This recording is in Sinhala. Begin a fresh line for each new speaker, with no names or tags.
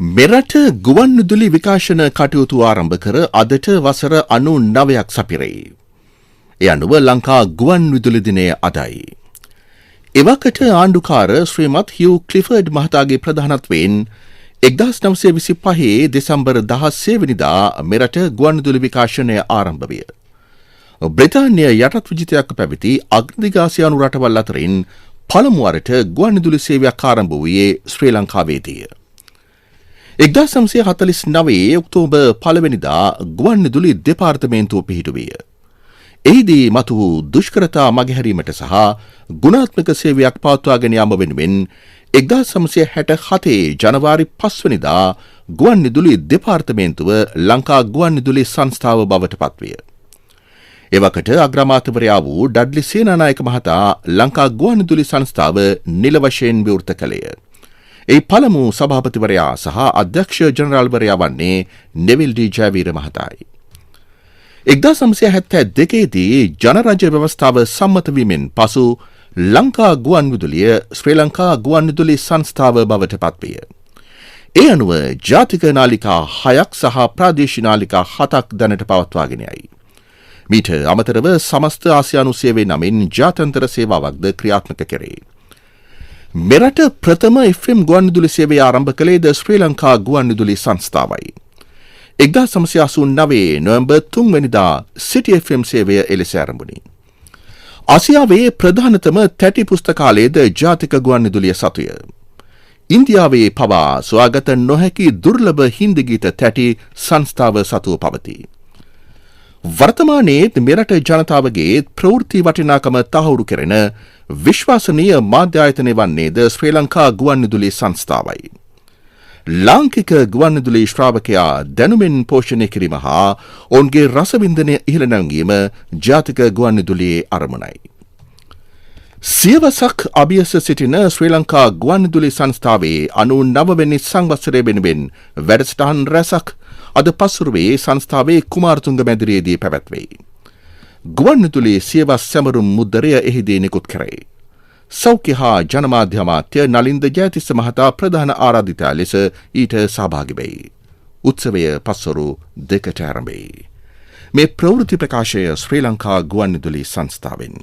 මෙරට ගුවන්විදුලි විකාශන කටයුතු ආරම්භ කර අදට වසර 99ක් සපිරේ. ඒ අනුව ලංකා ගුවන්විදුලි දිනය අදයි. එවකට ආණ්ඩුකාර ශ්‍රීමත් හියු ක්ලිෆර්ඩ් මහතාගේ ප්‍රධානත්වයෙන් 1925 දෙසැම්බර් 16 වෙනිදා මෙරට ගුවන්විදුලි විකාශනය ආරම්භ විය. බ්‍රිතාන්‍ය යටත් විජිතයක් පැවති අග්‍රදිගාසියානු රටවල් අතරින් පළමු වරට ගුවන්විදුලි සේවයක් ආරම්භ වූයේ ශ්‍රී ලංකාවේදීය. 1949 ඔක්තෝබර් 1 වෙනිදා ගුවන්විදුලි දෙපාර්තමේන්තුව පිහිටුවිය. එහිදී මතු වූ දුෂ්කරතා මගහැරීමට සහ ගුණාත්මක සේවයක් පවත්වාගෙන යාම වෙනුවෙන් 1967 ජනවාරි 5 වෙනිදා ගුවන්විදුලි දෙපාර්තමේන්තුව ලංකා ගුවන්විදුලි සංස්ථාව බවට පත්විය. එවකට අග්‍රාමාත්‍යවරයා වූ ඩඩ්ලි සේනානායක මහතා ලංකා ගුවන්විදුලි සංස්ථාව නිල වශයෙන් විවෘත කළේය. ඒ පළමු සභාපතිවරයා සහ අධ්‍යක්ෂ ජනරාල්වරයා වන්නේ නෙවිල් ඩී ජයවීර මහතායි. 1972 දී ජනරජ ව්‍යවස්ථාව සම්මත වීමෙන් පසු ලංකා ගුවන්විදුලිය ශ්‍රී ලංකා ගුවන්විදුලි සංස්ථාව බවට පත්විය. ඒ අනුව ජාතික නාලිකා 6ක් සහ ප්‍රාදේශීය නාලිකා 7ක් දැනට පවත්වාගෙන යයි. මීට අමතරව සමස්ත ආසියානු සේවය නමින් ජාත්‍යන්තර සේවාවක්ද ක්‍රියාත්මක කෙරේ. මෙරට ප්‍රථම FM ගුවන්විදුලි සේවය ආරම්භ කළේද ශ්‍රී ලංකා ගුවන්විදුලි සංස්ථාවයි. 1989 නොවැම්බර් 3 වෙනිදා සිටි FM සේවය එලෙස ආරම්භුණි. ආසියාවේ ප්‍රධානතම තැටි පුස්තකාලයේද ජාතික ගුවන්විදුලිය සතුය. ඉන්දියාවේ පවා සොයාගත නොහැකි දුර්ලභ හින්දි ගීත තැටි සංස්ථාව සතුව පවතී. වර්තමානයේ මෙරට ජනතාවගේ ප්‍රවෘත්ති වටිනාකම තහවුරු කෙරෙන විශ්වාසනීය මාධ්‍ය ආයතනය වන්නේද ශ්‍රී ලංකා ගුවන්විදුලි සංස්ථාවයි. ලාංකික ගුවන්විදුලි ශ්‍රාවකයා දැනුමින් පෝෂණය කිරීම හා ඔවුන්ගේ රසවින්දනය ඉහළ නැංවීම ජාතික ගුවන්විදුලියේ අරමුණයි. සියවසක් අභියස සිටින ශ්‍රී ලංකා ගුවන්විදුලි සංස්ථාවේ 99 වෙනි සංවත්සරය වෙනුවෙන් වැඩසටහන් රැසක් අද පසුරුවේ සංස්ථාවේ කුමාරතුංග මැදිරියේදී පැවැත්වෙයි. ගුවන්විදුලි සියවස් සැමරුම් මුද්දරය එහිදී නිකුත් කරයි. සෞඛ්‍ය හා ජනමාධ්‍ය අමාත්‍ය නලින්ද ජයතිස්ස මහතා ප්‍රධාන ආරාධිතයා ලෙස ඊට සහභාගී වෙයි. උත්සවය පස්වරු 2ට ආරම්භයි. මේ ප්‍රවෘත්ති ප්‍රකාශය ශ්‍රී ලංකා ගුවන්විදුලි සංස්ථාවෙන්.